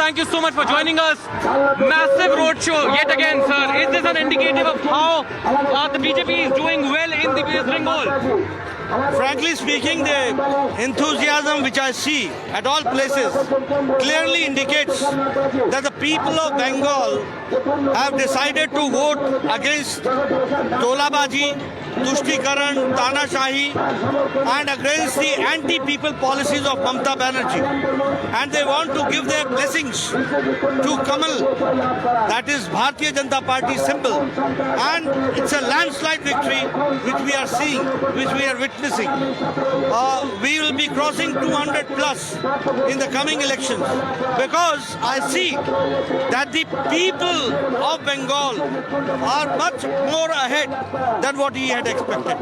thank you so much for joining us. Massive roadshow yet again, sir. Is this an indicative of how the BJP is doing well in the West Bengal? Frankly speaking, the enthusiasm which I see at all places clearly indicates that the people of Bengal have decided to vote against Tolabaji, Tushtikaran, Tanashahi and against the anti-people policies of Mamata Banerjee. And they want to give their blessings to Kamal, that is Bharatiya Janata Party symbol. And it's a landslide victory which we are seeing, which we are witnessing. We will be crossing 200 plus in the coming elections because I see that the people of Bengal are much more ahead than what he had expected.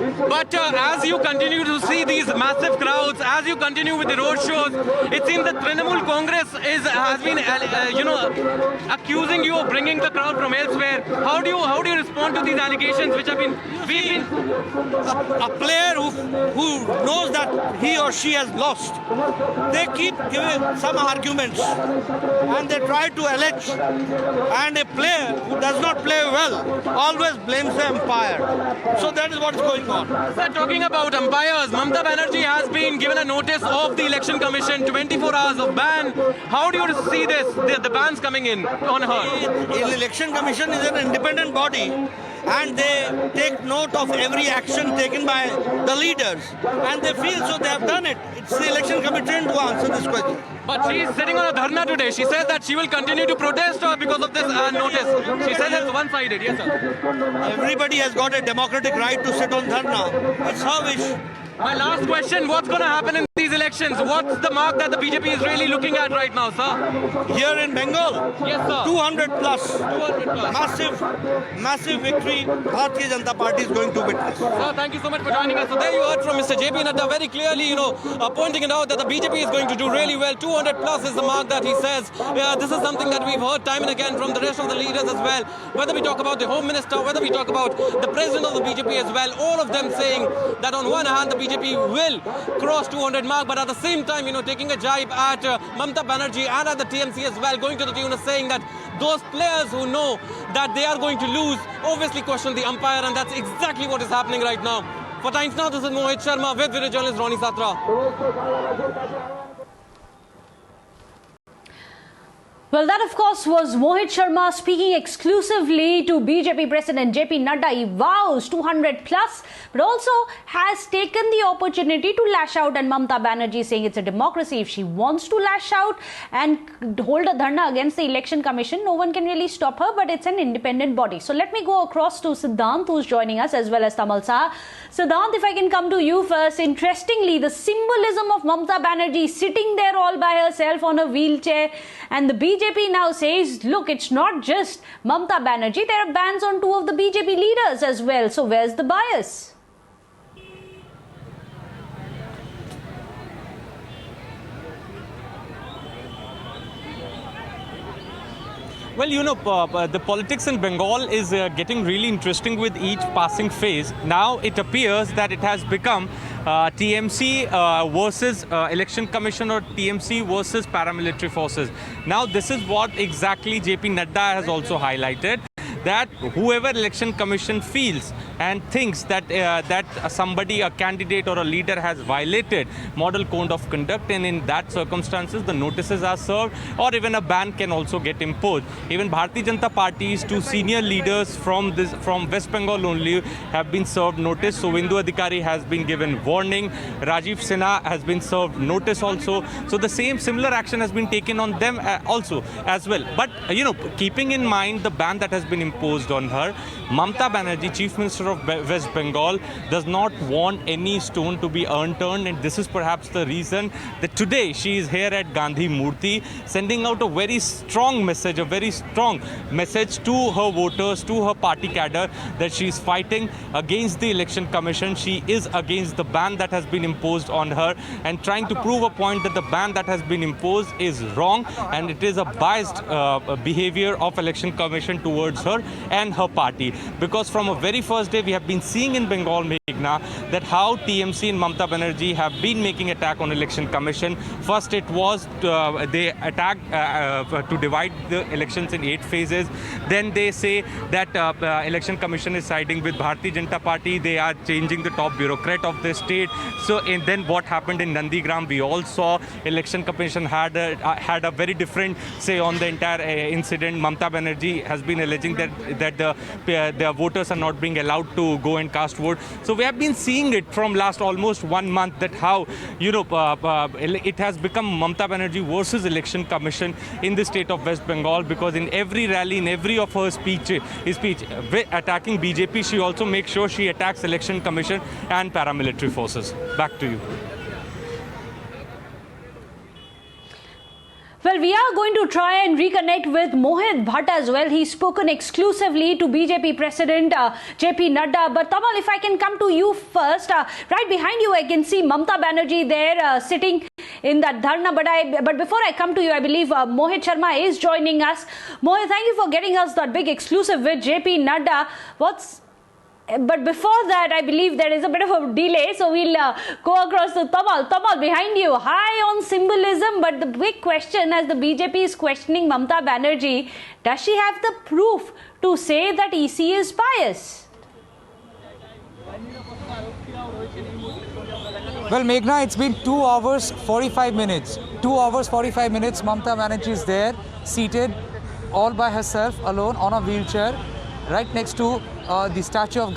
But as you continue to see these massive crowds, as you continue with the road shows, it seems that Trinamool Congress has been, accusing you of bringing the crowd from elsewhere. How do you respond to these allegations, which have been? A player who knows that he or she has lost, they keep giving some arguments and they try to allege. And a player who does not play well always blames the umpire. So that is what is going on. Sir, talking about umpires, Mamata Banerjee has been given a notice of the Election Commission, 24 hours of ban. How do you see this, the bans coming in on her? The Election Commission is an independent body and they take note of every action taken by the leaders and they feel so they have done it. It's the Election Commission to answer this question. But she is sitting on a dharna today. She says that she will continue to protest because of this notice. She says it's one-sided. Yes, sir. Everybody has got a democratic right to sit on dharna. It's her wish. My last question, what's going to happen in these elections? What's the mark that the BJP is really looking at right now, sir? Here in Bengal? Yes, sir. 200 plus. 200 plus. Massive victory Bharatiya Janata Party is going to witness. Sir, thank you so much for joining us. So there you heard from Mr. JP Nadda very clearly, pointing it out that the BJP is going to do really well. 200 plus is the mark that he says. This is something that we've heard time and again from the rest of the leaders as well. Whether we talk about the Home Minister, whether we talk about the President of the BJP as well, all of them saying that on one hand the BJP will cross 200 mark, but at the same time, taking a jibe at Mamata Banerjee and at the TMC as well, going to the tune of saying that those players who know that they are going to lose obviously question the umpire, and that's exactly what is happening right now. For Times Now, this is Mohit Sharma with video journalist Ronnie Satra. Well, that of course was Mohit Sharma speaking exclusively to BJP President JP Nadda. He vows 200 plus, but also has taken the opportunity to lash out, and Mamata Banerjee saying it's a democracy. If she wants to lash out and hold a dharna against the Election Commission, no one can really stop her, but it's an independent body. So let me go across to Siddhant, who's joining us, as well as Tamal Saha. Siddhant, if I can come to you first. Interestingly, the symbolism of Mamata Banerjee sitting there all by herself on a wheelchair, and the BJP now says, look, it's not just Mamata Banerjee, there are bans on two of the BJP leaders as well. So where's the bias? Well, the politics in Bengal is getting really interesting with each passing phase. Now it appears that it has become TMC versus Election Commission, or TMC versus paramilitary forces. Now this is what exactly JP Nadda has also highlighted, that whoever Election Commission feels and thinks that somebody, a candidate or a leader has violated model code of conduct, and in that circumstances the notices are served, or even a ban can also get imposed. Even Bharatiya Janata Party's two senior leaders from West Bengal only have been served notice. So Vindu Adhikari has been given warning, Rajiv Sinha has been served notice also. So the similar action has been taken on them also as well. But keeping in mind the ban that has been imposed on her, Mamata Banerjee, Chief Minister of West Bengal, does not want any stone to be unturned, and this is perhaps the reason that today she is here at Gandhi Murti, sending out a very strong message to her voters, to her party cadre, that she is fighting against the Election Commission. She is against the ban that has been imposed on her, and trying to prove a point that the ban that has been imposed is wrong, and it is a biased behavior of Election Commission towards her and her party. Because from a very first day we have been seeing in Bengal that how TMC and Mamata Banerjee have been making attack on Election Commission. First it was they attacked to divide the elections in 8 phases. Then they say that Election Commission is siding with Bharatiya Janata Party. They are changing the top bureaucrat of the state. So and then what happened in Nandigram, we all saw Election Commission had a very different say on the entire incident. Mamata Banerjee has been alleging that the voters are not being allowed to go and cast vote. So we have been seeing it from last almost 1 month that how it has become Mamata Banerjee versus Election Commission in the state of West Bengal, because in every rally, in every of her speech attacking BJP, she also makes sure she attacks Election Commission and paramilitary forces. Back to you. Well, we are going to try and reconnect with Mohit Bhatt as well. He's spoken exclusively to BJP President JP Nadda. But Tamal, if I can come to you first, right behind you I can see Mamata Banerjee there sitting in that dharna. But before I come to you, I believe Mohit Sharma is joining us. Mohit, thank you for getting us that big exclusive with JP Nadda. But before that, I believe there is a bit of a delay, so we'll go across to Tamal. Tamal, behind you, high on symbolism, but the big question as the BJP is questioning Mamata Banerjee, does she have the proof to say that EC is biased? Well, Meghna, it's been 2 hours 45 minutes. 2 hours 45 minutes, Mamata Banerjee is there, seated all by herself, alone, on a wheelchair, right next to the statue of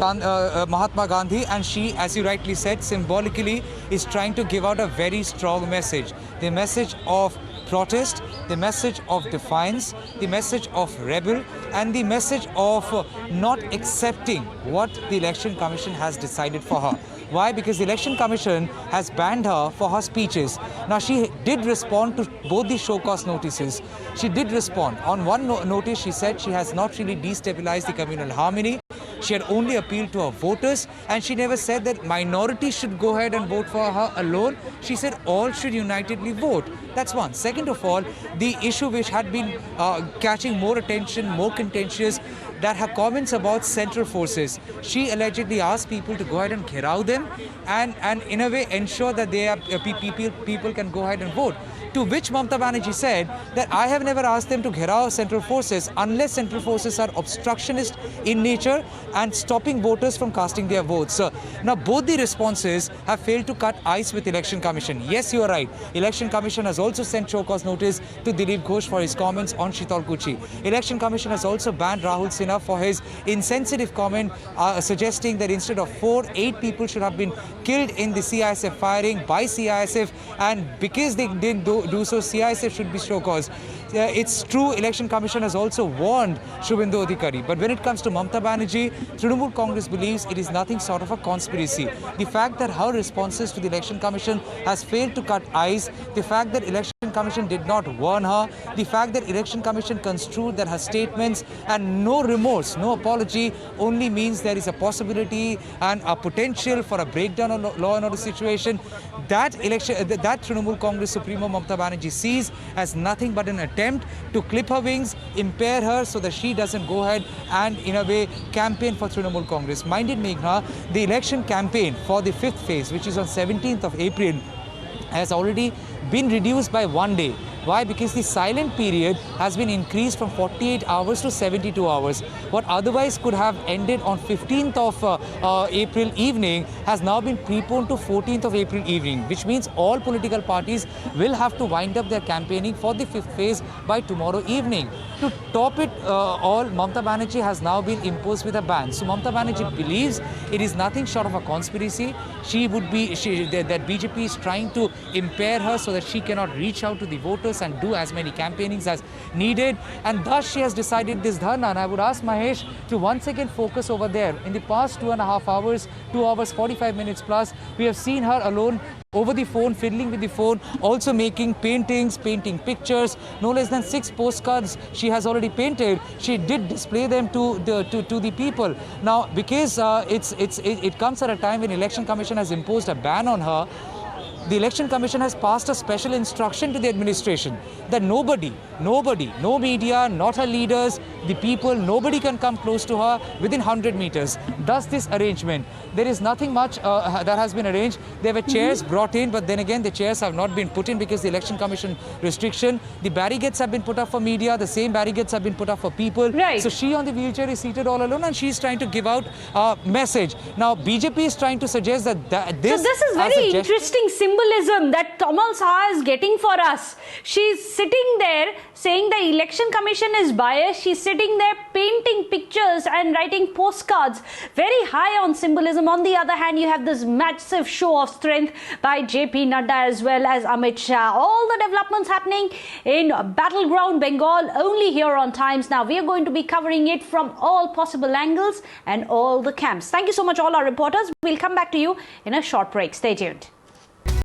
Mahatma Gandhi, and she, as you rightly said, symbolically is trying to give out a very strong message. The message of protest, the message of defiance, the message of rebel, and the message of not accepting what the Election Commission has decided for her. Why? Because the Election Commission has banned her for her speeches. Now, she did respond to both the show cause notices. She did respond. On one notice, she said she has not really destabilized the communal harmony. She had only appealed to her voters, and she never said that minorities should go ahead and vote for her alone. She said all should unitedly vote. That's one. Second of all, the issue which had been catching more attention, more contentious, that her comments about central forces. She allegedly asked people to go ahead and gherav them and in a way ensure that they are, people can go ahead and vote. To which Mamata Banerjee said that I have never asked them to gherav central forces unless central forces are obstructionist in nature and stopping voters from casting their votes. Now, both the responses have failed to cut ice with Election Commission. Yes, you are right. Election Commission has also sent show cause notice to Dilip Ghosh for his comments on Sheetal Kuchi. Election Commission has also banned Rahul Sinha for his insensitive comment suggesting that instead of 4, 8 people should have been killed in the CISF firing by CISF, and because they didn't do so, CISF should be show cause. It's true, Election Commission has also warned Shubhendu Adhikari. But when it comes to Mamata Banerjee, Trinamool Congress believes it is nothing short of a conspiracy. The fact that her responses to the Election Commission has failed to cut ice, the fact that Election Commission did not warn her, the fact that Election Commission construed that her statements and no remorse, no apology only means there is a possibility and a potential for a breakdown of law and order situation, that Trinamool Congress Supremo Mamata Banerjee sees as nothing but an attempt to clip her wings, impair her so that she doesn't go ahead and in a way campaign for Trinamool Congress. Minded Meghna, the election campaign for the 5th phase, which is on 17th of April, has already been reduced by 1 day. Why? Because the silent period has been increased from 48 hours to 72 hours. What otherwise could have ended on 15th of April evening has now been preponed to 14th of April evening, which means all political parties will have to wind up their campaigning for the 5th phase by tomorrow evening. To top it all, Mamata Banerjee has now been imposed with a ban. So Mamata Banerjee believes it is nothing short of a conspiracy. That BJP is trying to impair her so that she cannot reach out to the voters and do as many campaignings as needed, and thus she has decided this dharna. And I would ask Mahesh to once again focus over there. In the past 2.5 hours, 2 hours 45 minutes plus, we have seen her alone over the phone, fiddling with the phone, also making paintings, painting pictures. No less than 6 postcards she has already painted. She did display them to the people. Now, because it comes at a time when Election Commission has imposed a ban on her, the Election Commission has passed a special instruction to the administration that nobody, no media, not her leaders, the people, nobody can come close to her within 100 meters. Thus this arrangement. There is nothing much that has been arranged. There were chairs brought in, but then again the chairs have not been put in because the Election Commission restriction. The barricades have been put up for media, the same barricades have been put up for people. Right. So she on the wheelchair is seated all alone and she's trying to give out a message. Now BJP is trying to suggest that this... So this is very interesting symbolism that Kamal Saha is getting for us. She's sitting there saying the Election Commission is biased. She's sitting there painting pictures and writing postcards. Very high on symbolism. On the other hand, you have this massive show of strength by JP Nadda as well as Amit Shah. All the developments happening in battleground Bengal only here on Times Now. We are going to be covering it from all possible angles and all the camps. Thank you so much, all our reporters. We'll come back to you in a short break. Stay tuned.